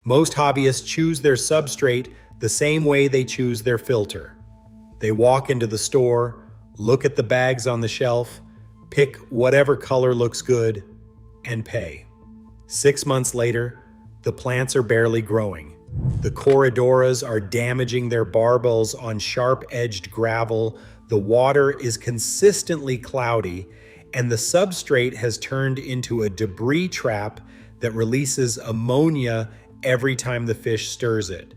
Most hobbyists choose their substrate the same way they choose their filter. They walk into the store, look at the bags on the shelf, pick whatever color looks good, and pay. 6 months later, the plants are barely growing. The corydoras are damaging their barbels on sharp-edged gravel, the water is consistently cloudy, and the substrate has turned into a debris trap that releases ammonia every time the fish stirs it.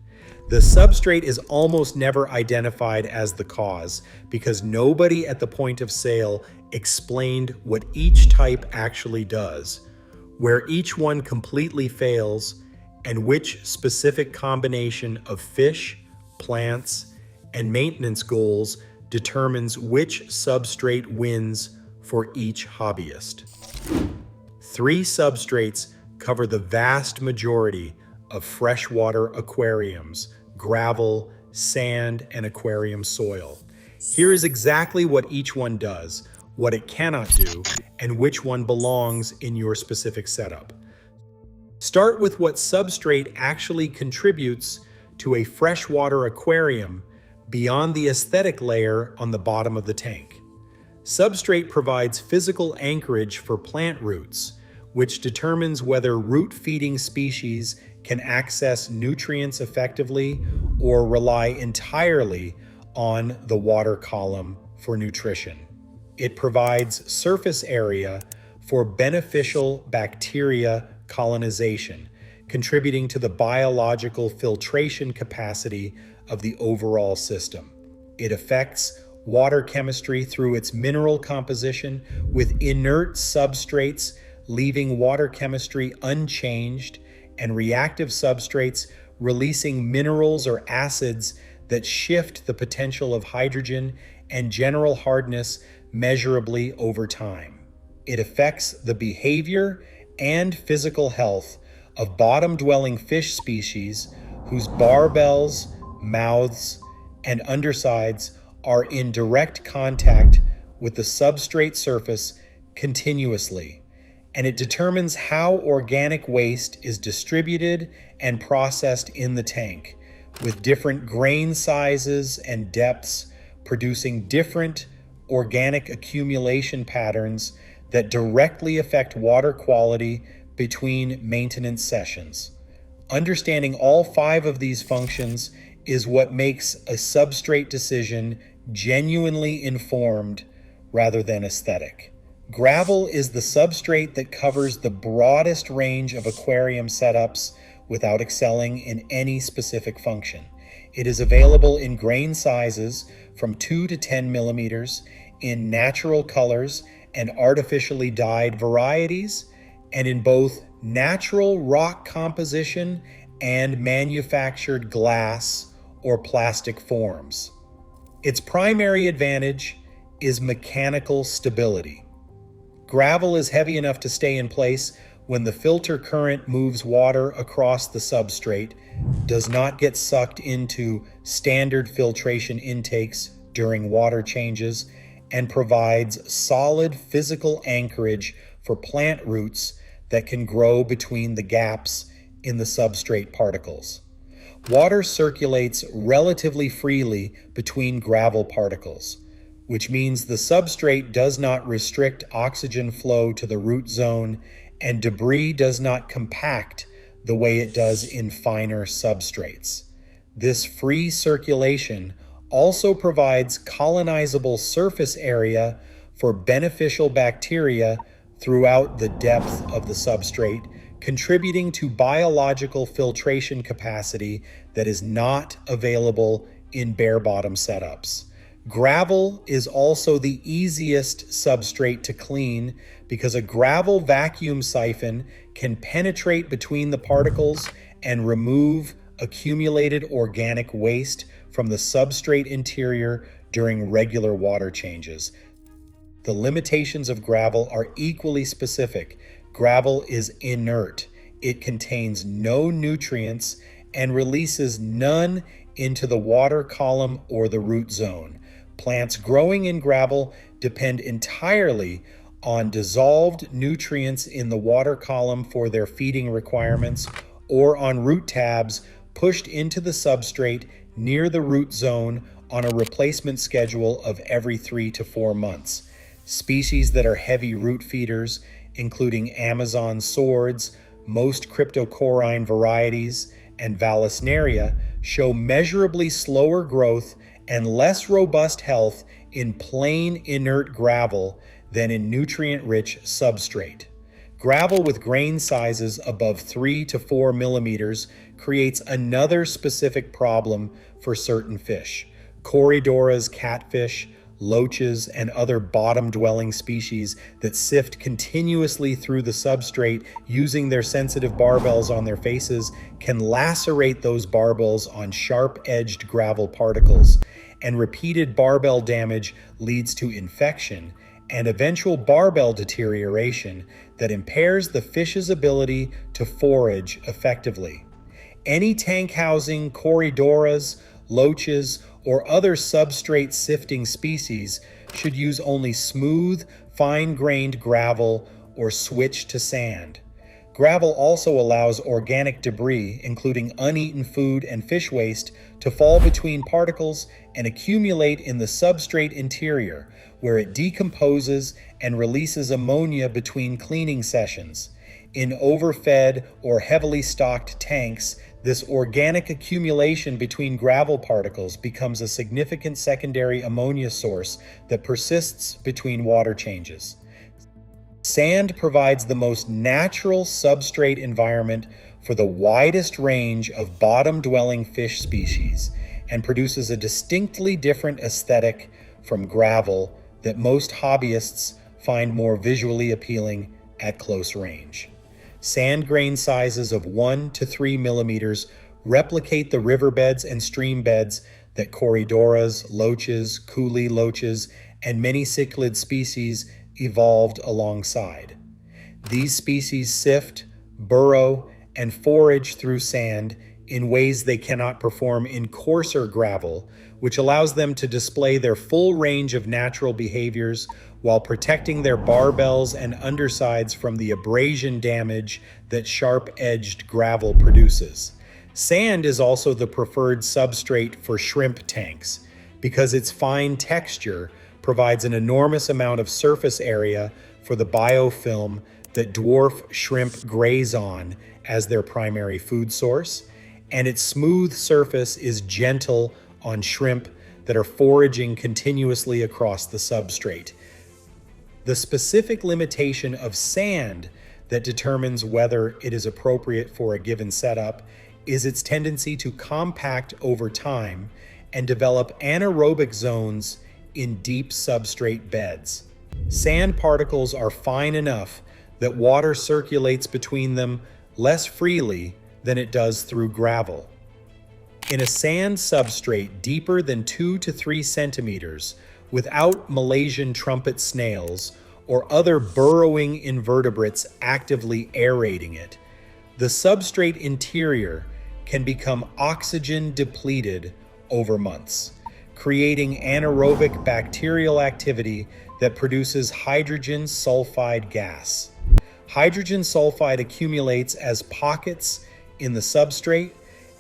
The substrate is almost never identified as the cause because nobody at the point of sale explained what each type actually does, where each one completely fails, and which specific combination of fish, plants, and maintenance goals determines which substrate wins for each hobbyist. 3 substrates cover the vast majority of freshwater aquariums: gravel, sand, and aquarium soil. Here is exactly what each one does, what it cannot do, and which one belongs in your specific setup. Start with what substrate actually contributes to a freshwater aquarium beyond the aesthetic layer on the bottom of the tank. Substrate provides physical anchorage for plant roots, which determines whether root-feeding species can access nutrients effectively or rely entirely on the water column for nutrition. It provides surface area for beneficial bacteria colonization, contributing to the biological filtration capacity of the overall system. It affects water chemistry through its mineral composition, with inert substrates leaving water chemistry unchanged and reactive substrates releasing minerals or acids that shift the potential of hydrogen and general hardness measurably over time. It affects the behavior and physical health of bottom-dwelling fish species whose barbels, mouths, and undersides are in direct contact with the substrate surface continuously, and it determines how organic waste is distributed and processed in the tank, with different grain sizes and depths producing different organic accumulation patterns that directly affect water quality between maintenance sessions. Understanding all 5 of these functions is what makes a substrate decision genuinely informed rather than aesthetic. Gravel is the substrate that covers the broadest range of aquarium setups without excelling in any specific function. It is available in grain sizes from 2 to 10 millimeters, in natural colors and artificially dyed varieties, and in both natural rock composition and manufactured glass or plastic forms. Its primary advantage is mechanical stability. Gravel is heavy enough to stay in place when the filter current moves water across the substrate, does not get sucked into standard filtration intakes during water changes, and provides solid physical anchorage for plant roots that can grow between the gaps in the substrate particles. Water circulates relatively freely between gravel particles, which means the substrate does not restrict oxygen flow to the root zone, and debris does not compact the way it does in finer substrates. This free circulation also provides colonizable surface area for beneficial bacteria throughout the depth of the substrate, contributing to biological filtration capacity that is not available in bare-bottom setups. Gravel is also the easiest substrate to clean because a gravel vacuum siphon can penetrate between the particles and remove accumulated organic waste from the substrate interior during regular water changes. The limitations of gravel are equally specific. Gravel is inert. It contains no nutrients and releases none into the water column or the root zone. Plants growing in gravel depend entirely on dissolved nutrients in the water column for their feeding requirements, or on root tabs pushed into the substrate near the root zone on a replacement schedule of every 3 to 4 months. Species that are heavy root feeders, including Amazon swords, most cryptocoryne varieties, and Vallisneria, show measurably slower growth and less robust health in plain inert gravel than in nutrient-rich substrate. Gravel with grain sizes above 3 to 4 millimeters creates another specific problem for certain fish. Corydoras, catfish, loaches, and other bottom-dwelling species that sift continuously through the substrate using their sensitive barbels on their faces can lacerate those barbels on sharp-edged gravel particles, and repeated barbel damage leads to infection and eventual barbel deterioration that impairs the fish's ability to forage effectively. Any tank housing corydoras, loaches, or other substrate sifting species should use only smooth, fine-grained gravel or switch to sand. Gravel also allows organic debris, including uneaten food and fish waste, to fall between particles and accumulate in the substrate interior, where it decomposes and releases ammonia between cleaning sessions. In overfed or heavily stocked tanks, this organic accumulation between gravel particles becomes a significant secondary ammonia source that persists between water changes. Sand provides the most natural substrate environment for the widest range of bottom-dwelling fish species and produces a distinctly different aesthetic from gravel that most hobbyists find more visually appealing at close range. Sand grain sizes of 1 to 3 millimeters replicate the riverbeds and stream beds that corydoras, loaches, coolie loaches, and many cichlid species evolved alongside. These species sift, burrow, and forage through sand in ways they cannot perform in coarser gravel, which allows them to display their full range of natural behaviors while protecting their barbels and undersides from the abrasion damage that sharp-edged gravel produces. Sand is also the preferred substrate for shrimp tanks because its fine texture provides an enormous amount of surface area for the biofilm that dwarf shrimp graze on as their primary food source, and its smooth surface is gentle on shrimp that are foraging continuously across the substrate. The specific limitation of sand that determines whether it is appropriate for a given setup is its tendency to compact over time and develop anaerobic zones in deep substrate beds. Sand particles are fine enough that water circulates between them less freely than it does through gravel. In a sand substrate deeper than 2 to 3 centimeters, without Malaysian trumpet snails or other burrowing invertebrates actively aerating it, the substrate interior can become oxygen depleted over months, creating anaerobic bacterial activity that produces hydrogen sulphide gas. Hydrogen sulphide accumulates as pockets in the substrate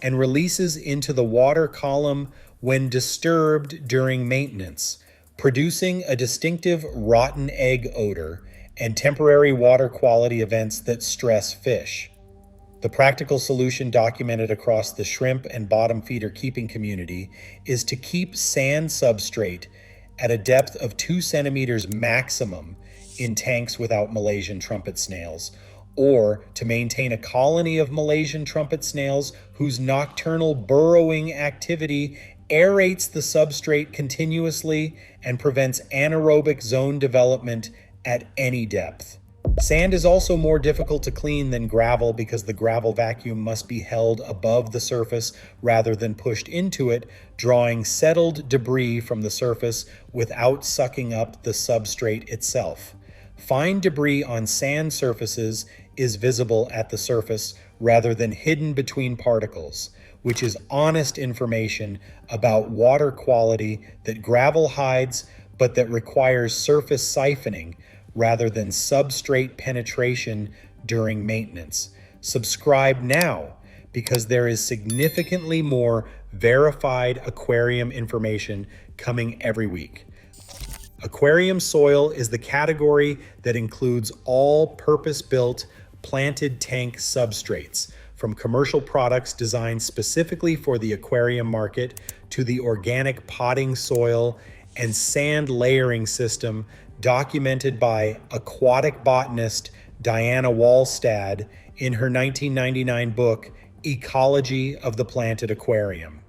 and releases into the water column when disturbed during maintenance, producing a distinctive rotten egg odor and temporary water quality events that stress fish. The practical solution documented across the shrimp and bottom feeder keeping community is to keep sand substrate at a depth of 2 centimeters maximum in tanks without Malaysian trumpet snails, or to maintain a colony of Malaysian trumpet snails whose nocturnal burrowing activity aerates the substrate continuously and prevents anaerobic zone development at any depth. Sand is also more difficult to clean than gravel because the gravel vacuum must be held above the surface rather than pushed into it, drawing settled debris from the surface without sucking up the substrate itself. Fine debris on sand surfaces is visible at the surface rather than hidden between particles, which is honest information about water quality that gravel hides but that requires surface siphoning rather than substrate penetration during maintenance. Subscribe now because there is significantly more verified aquarium information coming every week. Aquarium soil is the category that includes all purpose-built planted tank substrates, from commercial products designed specifically for the aquarium market to the organic potting soil and sand layering system documented by aquatic botanist Diana Walstad in her 1999 book, Ecology of the Planted Aquarium.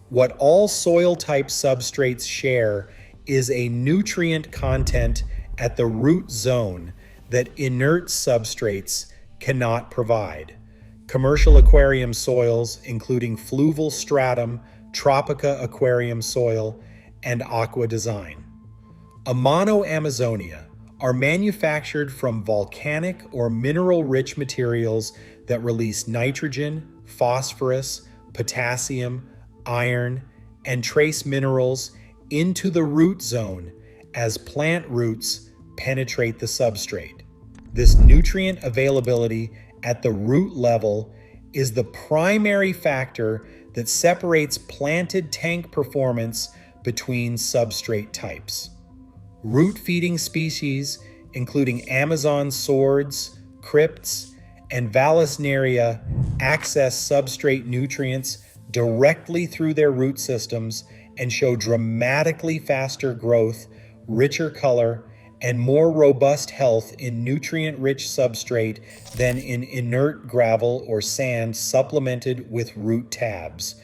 What all soil type substrates share is a nutrient content at the root zone that inert substrates cannot provide. Commercial aquarium soils, including fluval stratum, Tropica aquarium soil, and Aqua Design. Amano Amazonia are manufactured from volcanic or mineral-rich materials that release nitrogen, phosphorus, potassium, iron, and trace minerals into the root zone as plant roots penetrate the substrate. This nutrient availability at the root level is the primary factor that separates planted tank performance between substrate types. Root-feeding species, including Amazon swords, crypts, and Vallisneria, access substrate nutrients directly through their root systems and show dramatically faster growth, richer color, and more robust health in nutrient-rich substrate than in inert gravel or sand supplemented with root tabs.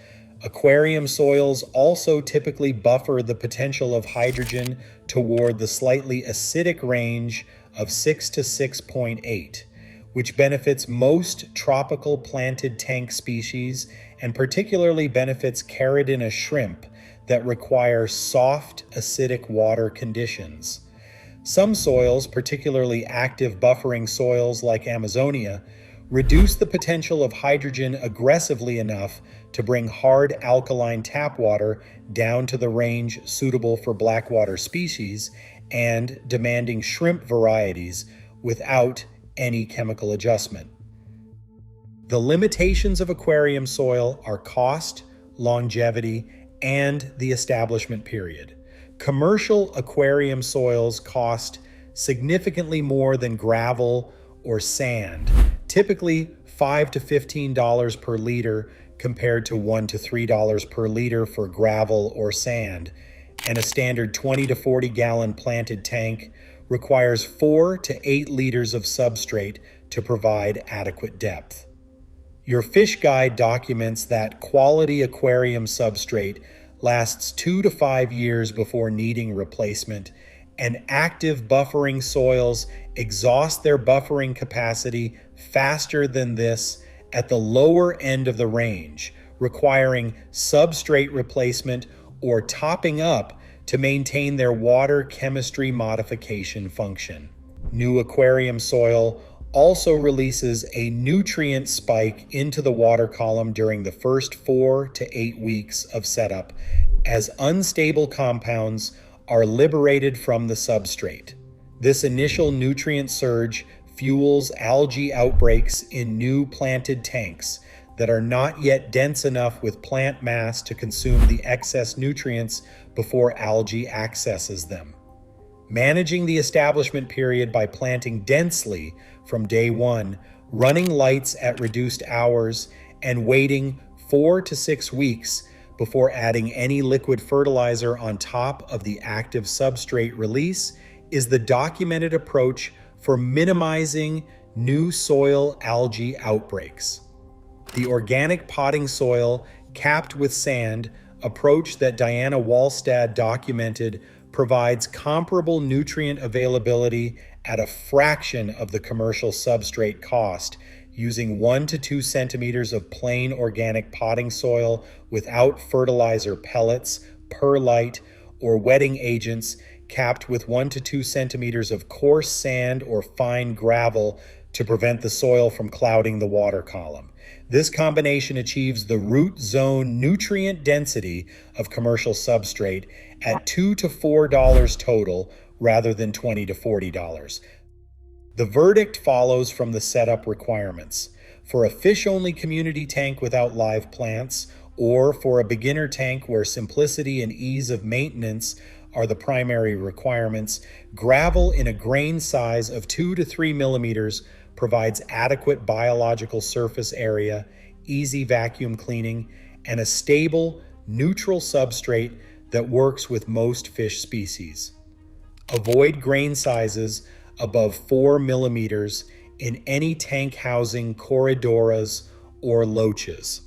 Aquarium soils also typically buffer the potential of hydrogen toward the slightly acidic range of 6 to 6.8, which benefits most tropical planted tank species and particularly benefits Caridina shrimp that require soft, acidic water conditions. Some soils, particularly active buffering soils like Amazonia, reduce the potential of hydrogen aggressively enough to bring hard alkaline tap water down to the range suitable for blackwater species and demanding shrimp varieties without any chemical adjustment. The limitations of aquarium soil are cost, longevity, and the establishment period. Commercial aquarium soils cost significantly more than gravel or sand, typically $5 to $15 per liter compared to $1 to $3 per liter for gravel or sand, and a standard 20 to 40 gallon planted tank requires 4 to 8 liters of substrate to provide adequate depth. Your fish guide documents that quality aquarium substrate lasts 2 to 5 years before needing replacement, and active buffering soils exhaust their buffering capacity faster than this at the lower end of the range, requiring substrate replacement or topping up to maintain their water chemistry modification function. New aquarium soil also releases a nutrient spike into the water column during the first 4 to 8 weeks of setup, as unstable compounds are liberated from the substrate. This initial nutrient surge fuels algae outbreaks in new planted tanks that are not yet dense enough with plant mass to consume the excess nutrients before algae accesses them. Managing the establishment period by planting densely from day one, running lights at reduced hours, and waiting 4 to 6 weeks before adding any liquid fertilizer on top of the active substrate release is the documented approach for minimizing new soil algae outbreaks. The organic potting soil capped with sand approach that Diana Walstad documented provides comparable nutrient availability at a fraction of the commercial substrate cost, using 1 to 2 centimeters of plain organic potting soil without fertilizer pellets, perlite, or wetting agents, capped with 1 to 2 centimeters of coarse sand or fine gravel to prevent the soil from clouding the water column. This combination achieves the root zone nutrient density of commercial substrate at $2 to $4 total rather than $20 to $40. The verdict follows from the setup requirements. For a fish-only community tank without live plants, or for a beginner tank where simplicity and ease of maintenance are the primary requirements, gravel in a grain size of 2 to 3 millimeters provides adequate biological surface area, easy vacuum cleaning, and a stable, neutral substrate that works with most fish species. Avoid grain sizes above 4 millimeters in any tank housing corydoras or loaches.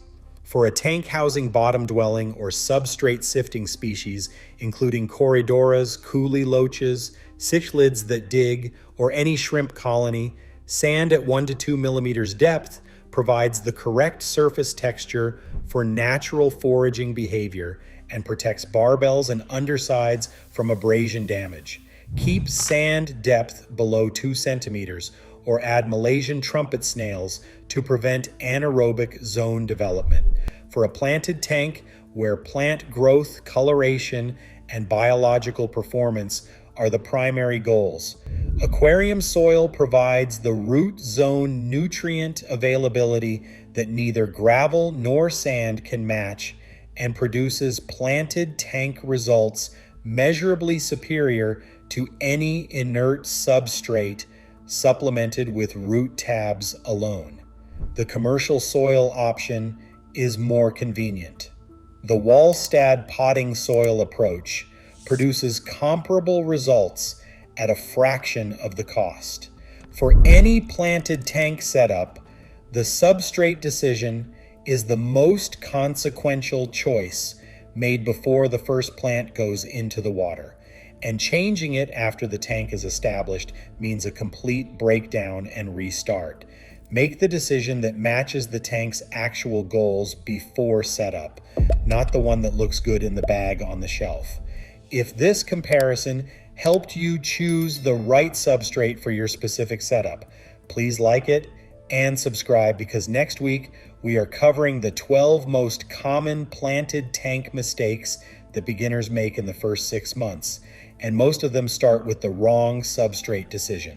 For a tank housing bottom dwelling or substrate sifting species, including corydoras, coolie loaches, cichlids that dig, or any shrimp colony, sand at 1 to 2 millimeters depth provides the correct surface texture for natural foraging behavior and protects barbels and undersides from abrasion damage. Keep sand depth below 2 centimeters or add Malaysian trumpet snails to prevent anaerobic zone development. For a planted tank where plant growth, coloration, and biological performance are the primary goals, aquarium soil provides the root zone nutrient availability that neither gravel nor sand can match and produces planted tank results measurably superior to any inert substrate supplemented with root tabs alone. The commercial soil option is more convenient. The Walstad potting soil approach produces comparable results at a fraction of the cost. For any planted tank setup, the substrate decision is the most consequential choice made before the first plant goes into the water, and changing it after the tank is established means a complete breakdown and restart. Make the decision that matches the tank's actual goals before setup, not the one that looks good in the bag on the shelf. If this comparison helped you choose the right substrate for your specific setup, please like it and subscribe, because next week we are covering the 12 most common planted tank mistakes that beginners make in the first 6 months, and most of them start with the wrong substrate decision.